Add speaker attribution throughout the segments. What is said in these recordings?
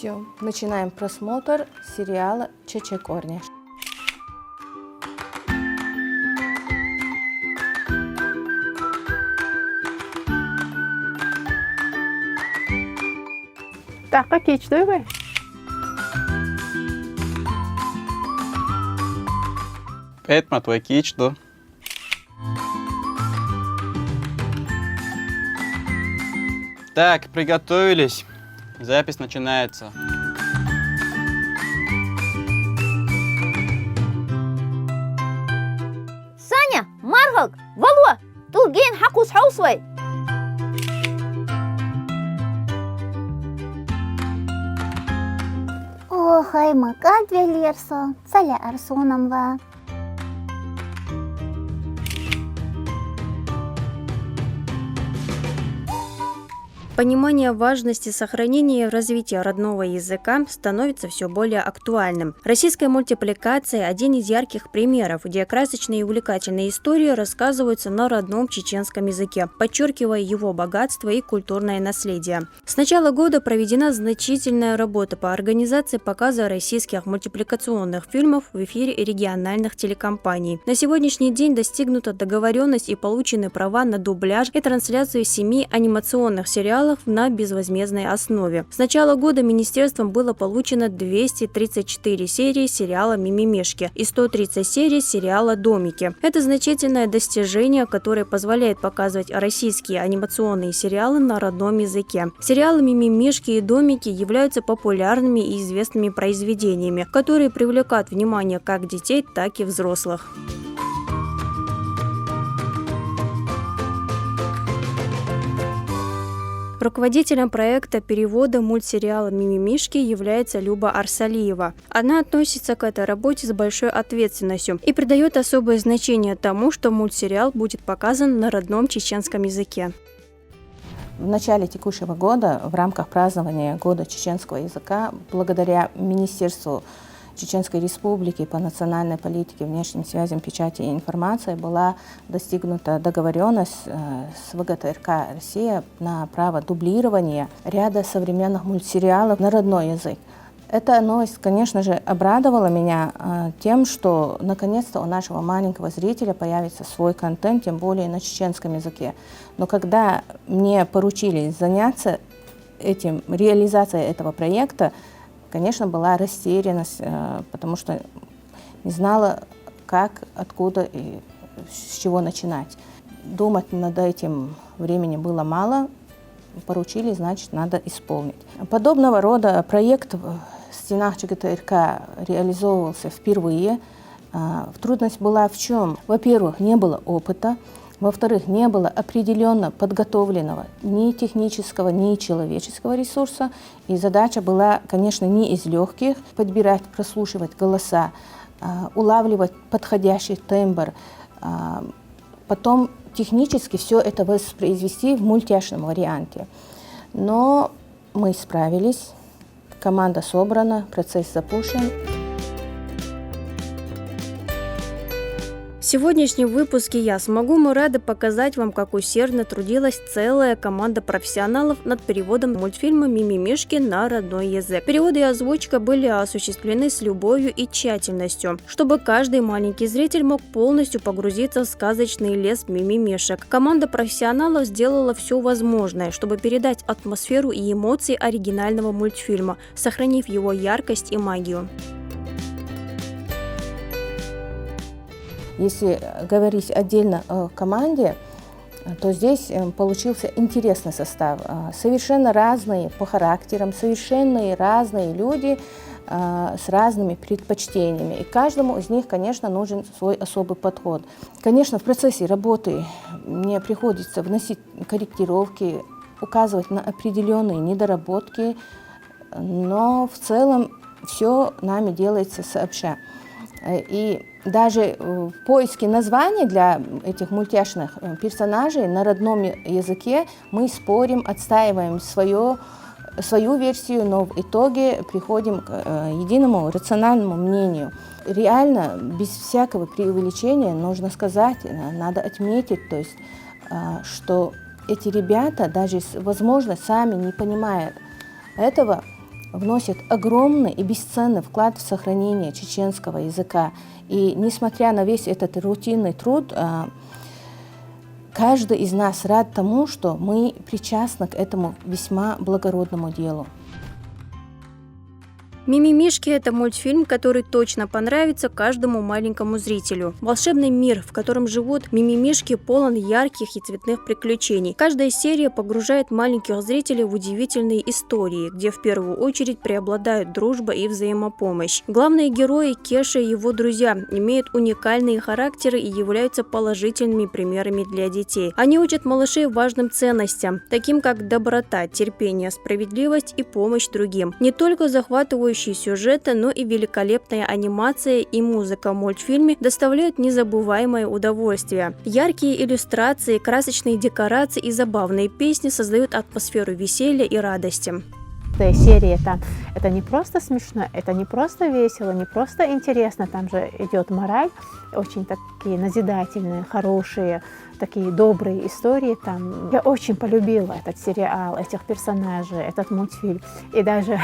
Speaker 1: Все, начинаем просмотр сериала «Чечек Орнеш».
Speaker 2: Таққа кечті ғой.
Speaker 3: Петма, твой кичду. Так, приготовились. Запись начинается.
Speaker 4: Саня, Маргал, Валуа, Тулген Хакус Хаусвай.
Speaker 5: Охай, макат велерсо, саля арсонамва.
Speaker 6: Понимание важности сохранения и развития родного языка становится все более актуальным. Российская мультипликация – один из ярких примеров, где красочные и увлекательные истории рассказываются на родном чеченском языке, подчеркивая его богатство и культурное наследие. С начала года проведена значительная работа по организации показа российских мультипликационных фильмов в эфире региональных телекомпаний. На сегодняшний день достигнута договоренность и получены права на дубляж и трансляцию 7 анимационных сериалов на безвозмездной основе. С начала года министерством было получено 234 серии сериала «Мимимишки» и 130 серий сериала «Домики». Это значительное достижение, которое позволяет показывать российские анимационные сериалы на родном языке. Сериалы «Мимимишки» и «Домики» являются популярными и известными произведениями, которые привлекают внимание как детей, так и взрослых. Руководителем проекта перевода мультсериала «Мимимишки» является Люба Арсалиева. Она относится к этой работе с большой ответственностью и придает особое значение тому, что мультсериал будет показан на родном чеченском языке.
Speaker 1: В начале текущего года в рамках празднования Года чеченского языка благодаря Министерству Чеченской Республики по национальной политике, внешним связям, печати и информации была достигнута договоренность с ВГТРК «Россия» на право дублирования ряда современных мультсериалов на родной язык. Эта новость, конечно же, обрадовала меня тем, что наконец-то у нашего маленького зрителя появится свой контент, тем более на чеченском языке. Но когда мне поручили заняться реализацией этого проекта, конечно, была растерянность, потому что не знала, как, откуда и с чего начинать. Думать над этим времени было мало, поручили, значит, надо исполнить. Подобного рода проект в стенах ЧГТРК реализовывался впервые. Трудность была в чем? Во-первых, не было опыта. Во-вторых, не было определенно подготовленного ни технического, ни человеческого ресурса. И задача была, конечно, не из легких. Подбирать, прослушивать голоса, улавливать подходящий тембр. Потом технически все это воспроизвести в мультяшном варианте. Но мы справились. Команда собрана, процесс запущен.
Speaker 6: В сегодняшнем выпуске «Я смогу» мы рады показать вам, как усердно трудилась целая команда профессионалов над переводом мультфильма «Мимимишки» на родной язык. Переводы и озвучка были осуществлены с любовью и тщательностью, чтобы каждый маленький зритель мог полностью погрузиться в сказочный лес мимимишек. Команда профессионалов сделала все возможное, чтобы передать атмосферу и эмоции оригинального мультфильма, сохранив его яркость и магию.
Speaker 1: Если говорить отдельно о команде, то здесь получился интересный состав. Совершенно разные по характерам, совершенно разные люди с разными предпочтениями. И каждому из них, конечно, нужен свой особый подход. Конечно, в процессе работы мне приходится вносить корректировки, указывать на определенные недоработки, но в целом все нами делается сообща. И даже в поиске названий для этих мультяшных персонажей на родном языке мы спорим, отстаиваем свою версию, но в итоге приходим к единому рациональному мнению. Реально, без всякого преувеличения, нужно сказать, надо отметить, то есть, что эти ребята, даже, возможно, сами не понимая этого, вносит огромный и бесценный вклад в сохранение чеченского языка. И несмотря на весь этот рутинный труд, каждый из нас рад тому, что мы причастны к этому весьма благородному делу.
Speaker 6: «Мимимишки» — это мультфильм, который точно понравится каждому маленькому зрителю. Волшебный мир, в котором живут мимимишки, полон ярких и цветных приключений. Каждая серия погружает маленьких зрителей в удивительные истории, где в первую очередь преобладают дружба и взаимопомощь. Главные герои Кеша и его друзья имеют уникальные характеры и являются положительными примерами для детей. Они учат малышей важным ценностям, таким как доброта, терпение, справедливость и помощь другим. Не только захватывающие сюжеты, но и великолепная анимация и музыка в мультфильме доставляют незабываемое удовольствие. Яркие иллюстрации, красочные декорации и забавные песни создают атмосферу веселья и радости.
Speaker 2: Эта серия там, это не просто смешно, это не просто весело, не просто интересно, там же идет мораль, очень такие назидательные, хорошие, такие добрые истории там. Я очень полюбила этот сериал, этих персонажей, этот мультфильм. И даже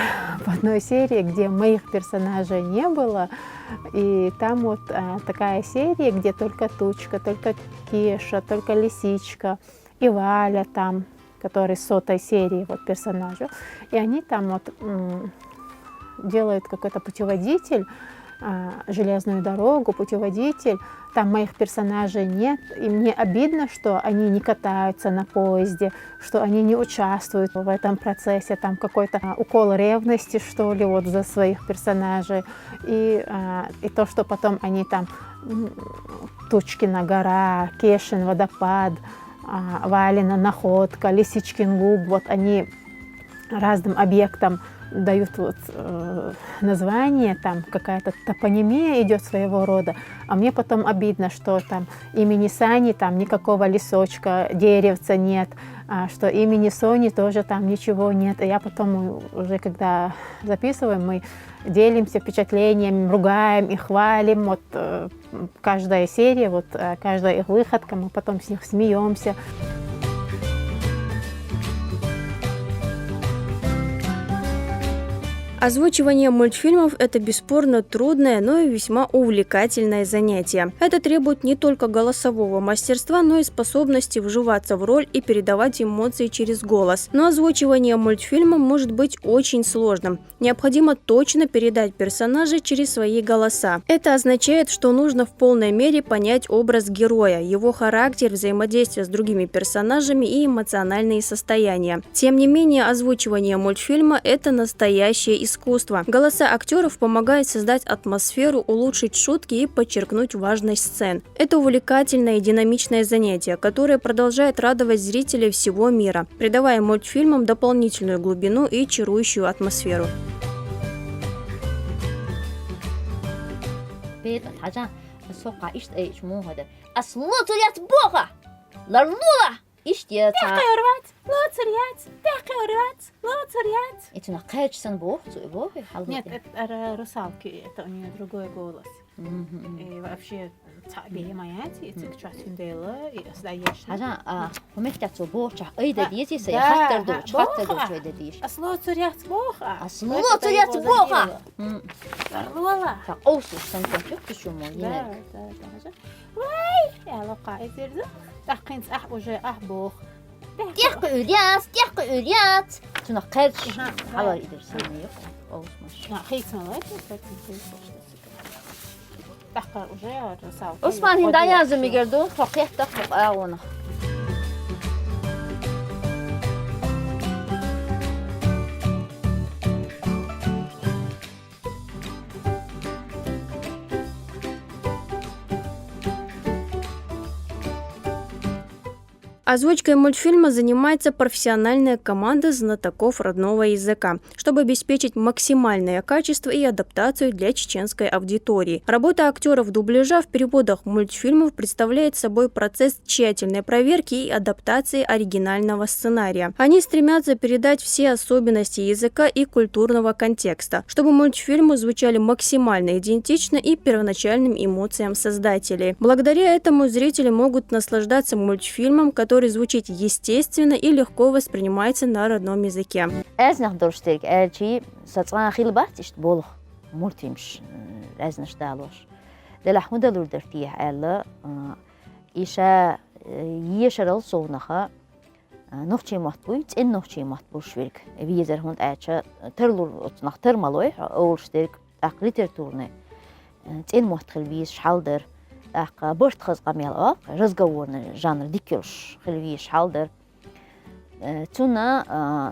Speaker 2: в одной серии, где моих персонажей не было, и там вот такая серия, где только Тучка, только Кеша, только Лисичка и Валя там, который с 100-й серии вот персонажа. И они там вот делают какой-то путеводитель, железную дорогу, путеводитель. Там моих персонажей нет, и мне обидно, что они не катаются на поезде, что они не участвуют в этом процессе. Там какой-то укол ревности, что ли, вот за своих персонажей. И то, что потом они там Тучкина гора, Кешин водопад, Валина находка, Лисичкин луг, вот они разным объектам дают вот, название, там какая-то топонимия идет своего рода, а мне потом обидно, что там имени Сани там никакого лесочка, деревца нет, что имени Сони тоже там ничего нет. И я потом уже, когда записываем, мы делимся впечатлениями, ругаем и хвалим. Вот каждая серия, вот каждая их выходка, мы потом с них смеемся.
Speaker 6: Озвучивание мультфильмов – это бесспорно трудное, но и весьма увлекательное занятие. Это требует не только голосового мастерства, но и способности вживаться в роль и передавать эмоции через голос. Но озвучивание мультфильма может быть очень сложным. Необходимо точно передать персонажей через свои голоса. Это означает, что нужно в полной мере понять образ героя, его характер, взаимодействие с другими персонажами и эмоциональные состояния. Тем не менее, озвучивание мультфильма – это настоящее искусство. Голоса актеров помогают создать атмосферу, улучшить шутки и подчеркнуть важность сцен. Это увлекательное и динамичное занятие, которое продолжает радовать зрителей всего мира, придавая мультфильмам дополнительную глубину и чарующую атмосферу.
Speaker 2: Нет, это русалки, это у нее другой голос. И вообще беймаяти, это чатундела и сдаешь. Асло цурят боха.
Speaker 4: Асло цурят боха.
Speaker 2: Лола.
Speaker 4: Да.
Speaker 2: Вай, я лока изерзу. Тахкинс уже бох.
Speaker 4: Тяжко урят. Тuna qerch. Hala idersen yok. Olmuş. Osman hindan yazdım bir gördüm. Fakiyet da ona.
Speaker 6: Озвучкой мультфильма занимается профессиональная команда знатоков родного языка, чтобы обеспечить максимальное качество и адаптацию для чеченской аудитории. Работа актеров дубляжа в переводах мультфильмов представляет собой процесс тщательной проверки и адаптации оригинального сценария. Они стремятся передать все особенности языка и культурного контекста, чтобы мультфильмы звучали максимально идентично и первоначальным эмоциям создателей. Благодаря этому зрители могут наслаждаться мультфильмом, который который звучит естественно и легко воспринимается на родном языке.
Speaker 4: Эзнах дурштик, элчи сацан хилбатиш болох мультимш эзнаш далош. Делахмуда лурдертих элла иша يشرل صونها نوختي مطبوع إن نوختي مطبوع شويك بيزر هون أشة ترلو نختار ملوح أول شترك أقليتر تورنه إن مختل بيز شالدر أق برت خز قميل رزقورن جانر ديكلش خلويش حالدر تونا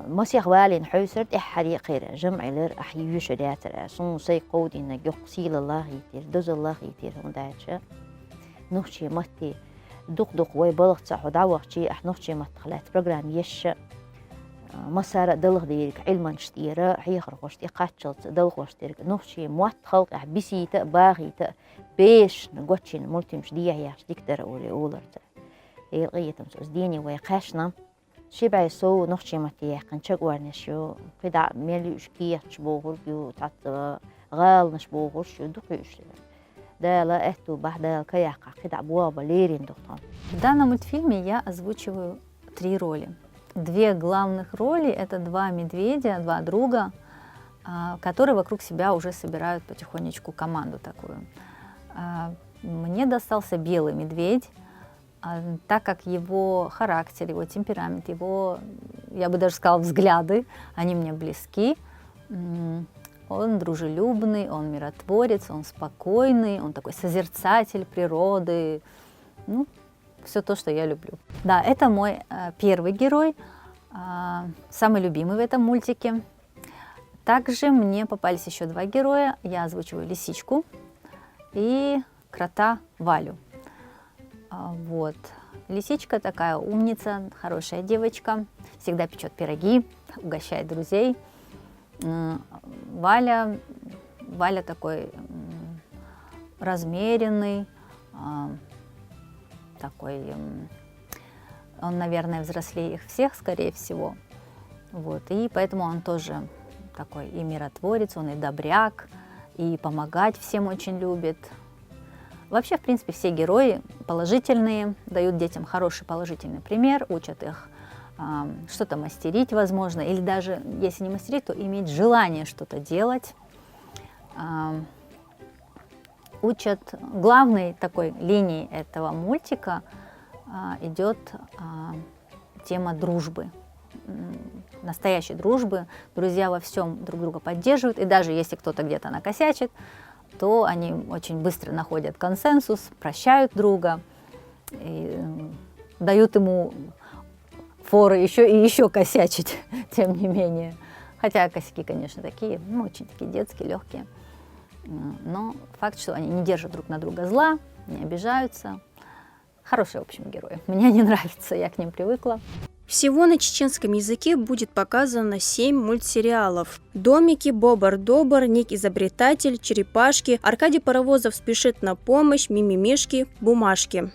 Speaker 4: مسيح والين حوسرت إحري قير جمع لر أحيو شرياتر صون سي قودين يقصيل الله يتير دوز الله يتير هون أشة نوختي متي دق ويبلغ تصح ودعوة نوختي متخلات برنامج يش مسار دلغ ديرك علما شتيرة حيخر وشتي قاتشلت دلغ وشتيرك نوختي موت خلق بيسي باغي بيش نقوتشي مولتي مش دي هي تقدر أولي أولرت هي القية تمسوس ديني ويقاشنا شبع يسو نوختي متي قنشق ورنشو قدع ميلي أشكيه تشبوغر بيو تعط غال نشبوغر شو دقي أشتير да ла эту бахда каяка кида буа балерин доктор.
Speaker 7: В данном мультфильме я озвучиваю 3 роли. 2 главных роли — это 2 медведя, 2 друга, которые вокруг себя уже собирают потихонечку команду такую. Мне достался белый медведь, так как его характер, его темперамент, его, я бы даже сказала, взгляды, они мне близки. Он дружелюбный, он миротворец, он спокойный, он такой созерцатель природы. Ну, все то, что я люблю. Да, это мой первый герой, самый любимый в этом мультике. Также мне попались еще 2 героя. Я озвучиваю лисичку и крота Валю. Вот. Лисичка такая умница, хорошая девочка, всегда печет пироги, угощает друзей. Валя такой размеренный, такой, он, наверное, взрослее их всех, скорее всего. Вот, и поэтому он тоже такой и миротворец, он и добряк, и помогать всем очень любит. Вообще, в принципе, все герои положительные, дают детям хороший положительный пример, учат их что-то мастерить, возможно, или даже, если не мастерить, то иметь желание что-то делать. Учат, главной такой линией этого мультика идет тема дружбы, настоящей дружбы. Друзья во всем друг друга поддерживают, и даже если кто-то где-то накосячит, то они очень быстро находят консенсус, прощают друга, и дают ему форы еще и еще косячить, тем не менее. Хотя косяки, конечно, такие, очень такие детские, легкие. Но факт, что они не держат друг на друга зла, не обижаются. Хорошие, в общем, герои. Мне они нравятся, я к ним привыкла.
Speaker 6: Всего на чеченском языке будет показано 7 мультсериалов. «Домики», «Бобр-добр», «Ник изобретатель», «Черепашки», «Аркадий Паровозов спешит на помощь», «Мимимишки», «Бумажки».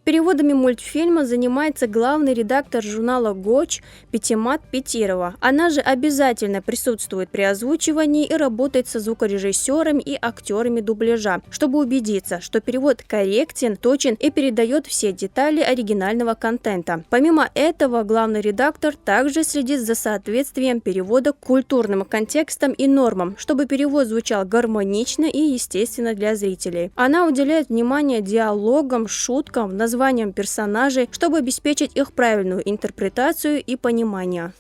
Speaker 6: Переводами мультфильма занимается главный редактор журнала «Гоч» Петимат Петирова. Она же обязательно присутствует при озвучивании и работает со звукорежиссерами и актерами дубляжа, чтобы убедиться, что перевод корректен, точен и передает все детали оригинального контента. Помимо этого, главный редактор также следит за соответствием перевода к культурным контекстам и нормам, чтобы перевод звучал гармонично и естественно для зрителей. Она уделяет внимание диалогам, шуткам, названиям персонажей, чтобы обеспечить их правильную интерпретацию и понимание.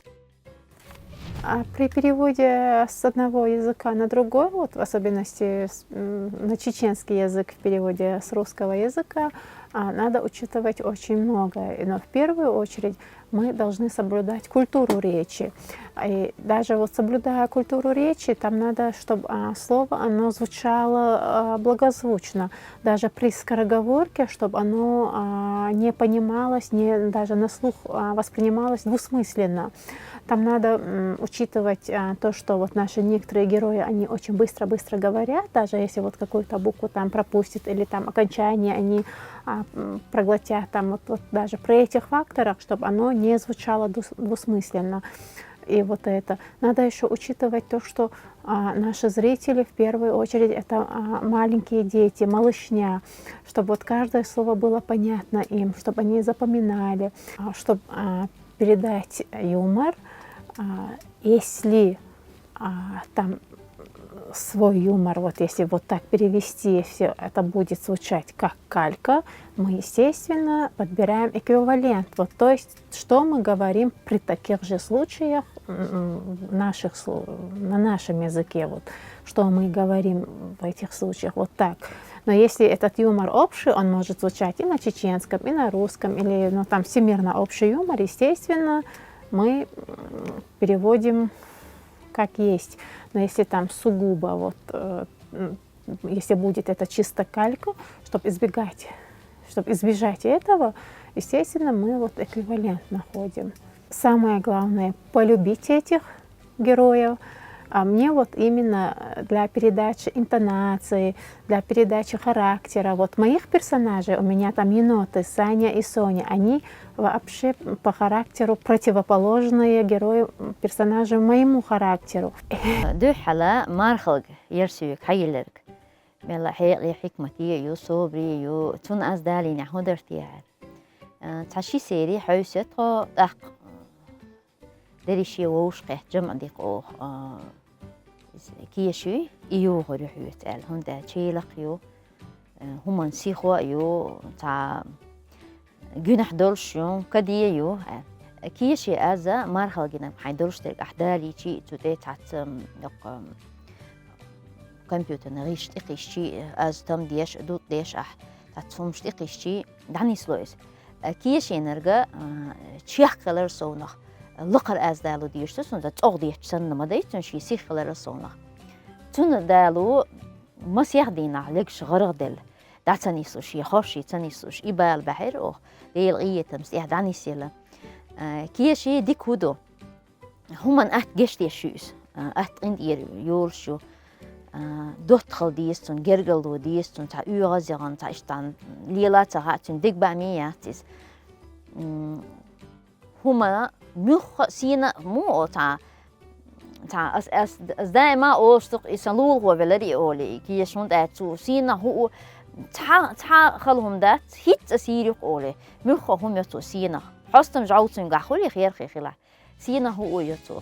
Speaker 2: При переводе с одного языка на другой, вот в особенности на чеченский язык в переводе с русского языка, надо учитывать очень многое. Но в первую очередь мы должны соблюдать культуру речи. И даже вот соблюдая культуру речи, там надо, чтобы слово оно звучало благозвучно. Даже при скороговорке, чтобы оно не понималось, даже на слух воспринималось двусмысленно. Там надо учитывать то, что вот наши некоторые герои, они очень быстро-быстро говорят, даже если вот какую-то букву там пропустят или там окончание они проглотят, там вот даже при этих факторах, чтобы оно не звучало двусмысленно. и вот это. Надо еще учитывать то, что наши зрители в первую очередь это маленькие дети, малышня, чтобы вот каждое слово было понятно им, чтобы они запоминали, чтобы передать юмор, если там свой юмор, вот если вот так перевести, все это будет звучать как калька, мы, естественно, подбираем эквивалент. Вот, то есть, что мы говорим при таких же случаях на нашем языке, вот, что мы говорим в этих случаях, вот так. Но если этот юмор общий, он может звучать и на чеченском, и на русском, или там всемирно общий юмор, естественно, мы переводим как есть. Но если там сугубо, вот, если будет это чисто калька, чтобы избежать этого, естественно, мы вот эквивалент находим. Самое главное — полюбить этих героев. А мне вот именно для передачи интонации, для передачи характера, вот моих персонажей, у меня там еноты, Саня и Соня, они вообще по характеру противоположные герои, персонажи моему характеру.
Speaker 4: دوحلا مارخلق يرسيك حيلرك بلا حيقلي حكمتي يو صبري يو تون أزدالي نحو درتيار تعشي سيري حوستها أق دريشي ووشقه جمع ديقوه كيشوي يو غريحيوت ال هندا تشيلق يو هما نسيخوا يو تاع جنح دولشيون كديه يو كيشي أزا مارخل جنا حيدولش تلك أحدالي شيء تودي تاعت يق كمبيوتر نغيش تقيشي أز تم ديش دوت ديش تاتفهمش تقيشي دعني سلويس كيشي نرجع تشيخ كلر صونخ لقر أز دالو ديش تسون ده تأغديش سن ما ديتون شي سيخ كلر صونخ تون دالو مسيح دينا لقش غرغدل دا تنيسوش يخشي تنيسوش إبال بحر أو ليل غية تمسيح دعني سيلا كيشي ديك هدو هما أت جشتي شوز أت إندير يولشو دوت خل ديستون جرجل دو ديستون تا يغزيران تا إشتان ليلا تاعتون ديك بعمياتيس هما مخ سينا مو تا أس دائما أوستق يسلوه وبلدي أولي كيشون تاتو سينا هو تا خلهم دات هيت أسيرك أولي مخ هم يتو سينا حستم جاوتن قاخولي خير خيلا سينا هو يتو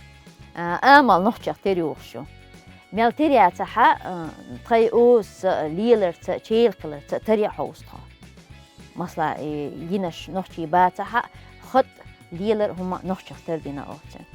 Speaker 4: آمل نحجر تريوخشو ميل تريا تحا تخي أوس ليلر تشيلكلر تريا حوستها مثلا ينش نحجي باتحا خط ليلر هما نحجر تردينا أوتن.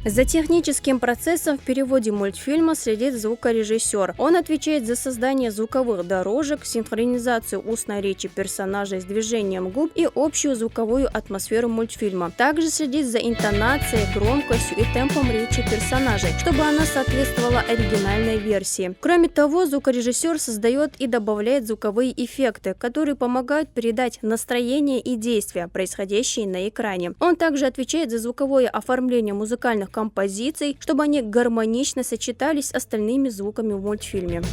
Speaker 6: За техническим процессом в переводе мультфильма следит звукорежиссер. Он отвечает за создание звуковых дорожек, синхронизацию устной речи персонажей с движением губ и общую звуковую атмосферу мультфильма. Также следит за интонацией, громкостью и темпом речи персонажей, чтобы она соответствовала оригинальной версии. Кроме того, звукорежиссер создает и добавляет звуковые эффекты, которые помогают передать настроение и действия, происходящие на экране. Он также отвечает за звуковое оформление музыкальных композиций, чтобы они гармонично сочетались с остальными звуками в мультфильме.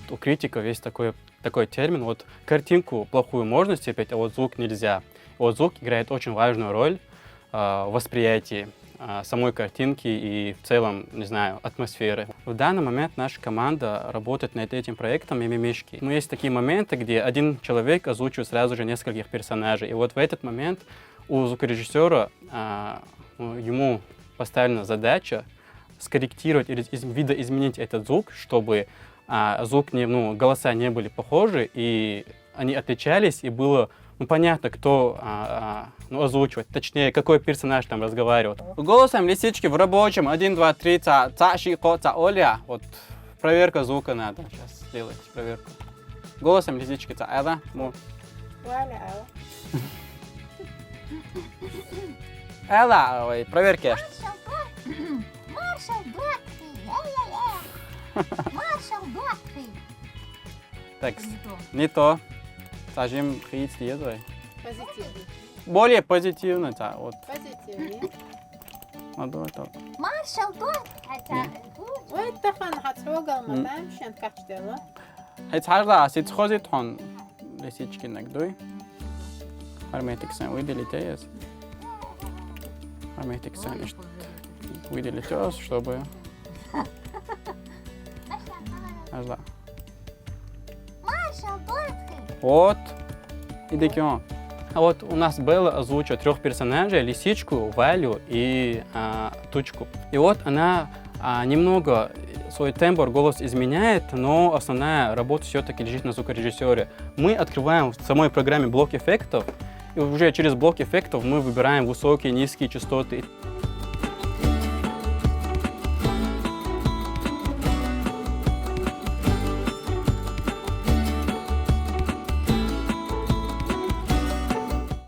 Speaker 3: У критиков есть такой термин, вот картинку плохую можно стерпеть, а вот звук нельзя. Вот звук играет очень важную роль в восприятии самой картинки и в целом, не знаю, атмосферы. В данный момент наша команда работает над этим проектом «Мимимишки». Но есть такие моменты, где один человек озвучивает сразу же нескольких персонажей. И вот в этот момент у звукорежиссера ему поставлена задача скорректировать или видоизменить этот звук, чтобы голоса не были похожи, и они отличались, и было понятно, кто озвучивать, точнее, какой персонаж там разговаривает. Голосом лисички в рабочем 1, 2, 3, ца-ши-ко, ца-оля. Вот проверка звука надо сейчас сделать, проверку. Голосом лисички ца-эла. Эла, ой, проверки.
Speaker 5: Маршал Блэкхи, Маршал Блэкхи.
Speaker 3: Так, не то. Сажим хит следует.
Speaker 2: Позитивный.
Speaker 3: Более позитивно, да, вот.
Speaker 2: Позитивный.
Speaker 3: Давай так.
Speaker 5: Маршал Блэкхи.
Speaker 2: Ой, тахан хатсвогал мадам шен качдела.
Speaker 3: Хит харда, сит хозит хон лисички нагдуй. Армейtik sen выделитесь. Армейtik sen işte выделитесь, чтобы... Ажда.
Speaker 5: Маша, Ботхи.
Speaker 3: Вот. Идекион. А вот у нас было озвучено 3 персонажей: лисичку, Валю и Тучку. И вот она немного свой тембр, голос изменяет, но основная работа все-таки лежит на звукорежиссере. Мы открываем в самой программе блок эффектов, и уже через блок эффектов мы выбираем высокие, низкие частоты.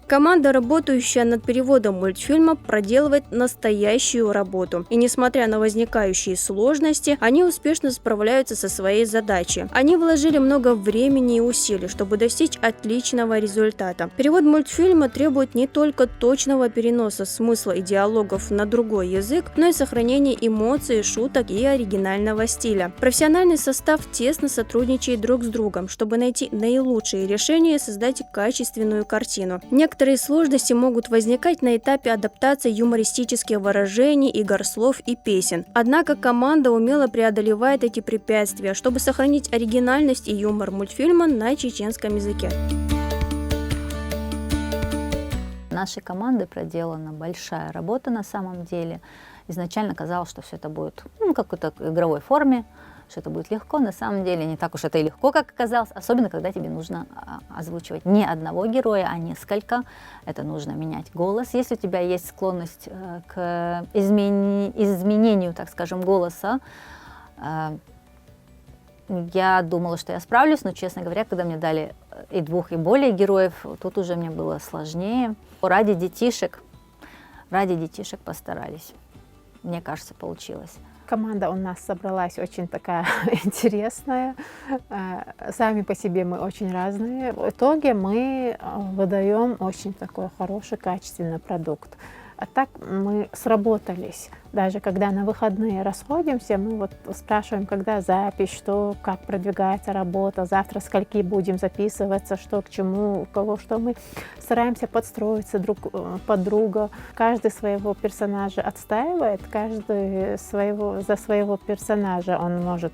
Speaker 6: Команда, работающая над переводом мультфильма, проделывает настоящую работу. И несмотря на возникающие сложности, они успешно справляются со своей задачей. Они вложили много времени и усилий, чтобы достичь отличного результата. Перевод мультфильма требует не только точного переноса смысла и диалогов на другой язык, но и сохранения эмоций, шуток и оригинального стиля. Профессиональный состав тесно сотрудничает друг с другом, чтобы найти наилучшие решения и создать качественную картину. Некоторые сложности могут возникать на этапе адаптации юмористических выражений, игр слов и песен. Однако команда умело преодолевает эти препятствия, чтобы сохранить оригинальность и юмор мультфильма на чеченском языке.
Speaker 7: Нашей командой проделана большая работа на самом деле. Изначально казалось, что все это будет в какой-то игровой форме, что это будет легко. На самом деле не так уж это и легко, как оказалось, особенно когда тебе нужно озвучивать не одного героя, а несколько. Это нужно менять голос. Если у тебя есть склонность к изменению, так скажем, голоса, я думала, что я справлюсь, но, честно говоря, когда мне дали и 2, и более героев, тут уже мне было сложнее. Ради детишек постарались. Мне кажется, получилось.
Speaker 2: Команда у нас собралась очень такая интересная. Сами по себе мы очень разные. В итоге мы выдаем очень такой хороший, качественный продукт. А так мы сработались. Даже когда на выходные расходимся, мы вот спрашиваем, когда запись, что, как продвигается работа, завтра скольки будем записываться, что к чему, у кого что. Мы стараемся подстроиться друг под друга. Каждый своего персонажа отстаивает, каждый за своего персонажа. Он может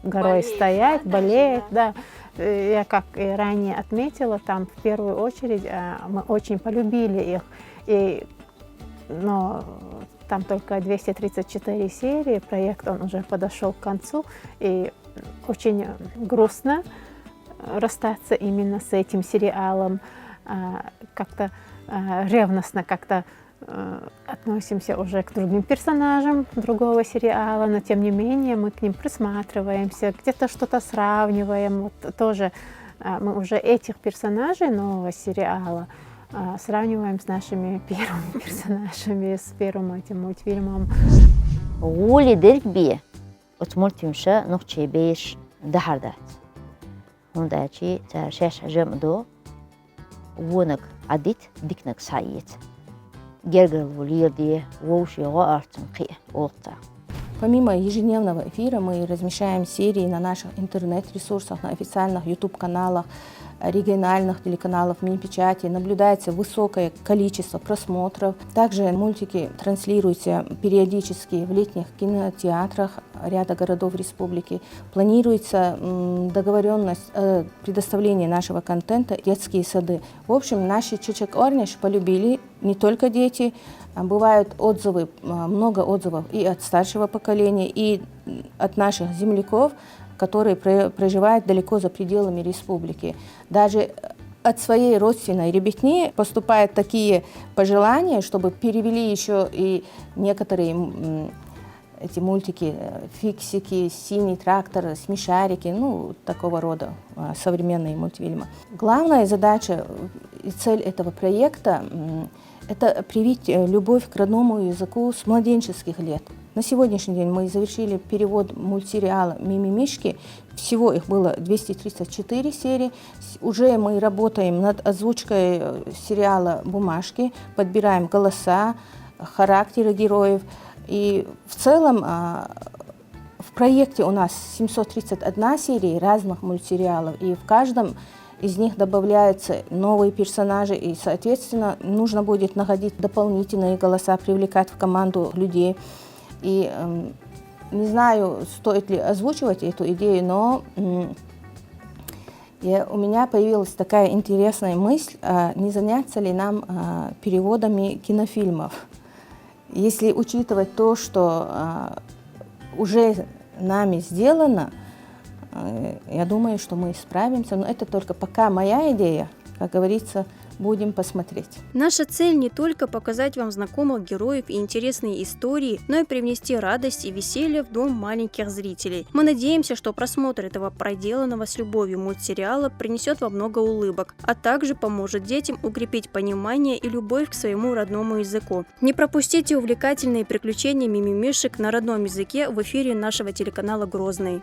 Speaker 2: горой стоять, болеет. Да. Я, как и ранее отметила, там в первую очередь мы очень полюбили их. Но там только 234 серии, проект он уже подошел к концу, и очень грустно расстаться именно с этим сериалом. Как-то ревностно относимся уже к другим персонажам другого сериала, но тем не менее мы к ним присматриваемся, где-то что-то сравниваем. Вот тоже мы уже этих персонажей нового сериала сравниваем с нашими первыми персонажами, с первым этим мультфильмом.
Speaker 4: Гули дерби от мультфильмша нухче беш дахардат. Хундачи таршаш жамдо вонак адит дикнак сайет. Гергал вулирди воуши гаартун қи олта.
Speaker 1: Помимо ежедневного эфира мы размещаем серии на наших интернет-ресурсах, на официальных YouTube-каналах, региональных телеканалов, мини-печати. Наблюдается высокое количество просмотров. Также мультики транслируются периодически в летних кинотеатрах ряда городов республики. Планируется договоренность о предоставлении нашего контента в детские сады. В общем, наши Чечек-Орниш полюбили не только дети. Бывают отзывы, много отзывов и от старшего поколения, и от наших земляков, которые проживают далеко за пределами республики. Даже от своей родственной ребятни поступают такие пожелания, чтобы перевели еще и некоторые эти мультики, фиксики, синий трактор, смешарики, ну, такого рода современные мультфильмы. Главная задача и цель этого проекта – это привить любовь к родному языку с младенческих лет. На сегодняшний день мы завершили перевод мультсериала «Мимимишки». Всего их было 234 серии. Уже мы работаем над озвучкой сериала «Бумажки», подбираем голоса, характеры героев. И в целом в проекте у нас 731 серии разных мультсериалов. И в каждом из них добавляются новые персонажи, и, соответственно, нужно будет находить дополнительные голоса, привлекать в команду людей. И не знаю, стоит ли озвучивать эту идею, но у меня появилась такая интересная мысль, не заняться ли нам переводами кинофильмов. Если учитывать то, что уже нами сделано, я думаю, что мы справимся, но это только пока моя идея, как говорится, будем посмотреть.
Speaker 6: Наша цель не только показать вам знакомых героев и интересные истории, но и привнести радость и веселье в дом маленьких зрителей. Мы надеемся, что просмотр этого проделанного с любовью мультсериала принесет вам много улыбок, а также поможет детям укрепить понимание и любовь к своему родному языку. Не пропустите увлекательные приключения мимимишек на родном языке в эфире нашего телеканала «Грозный».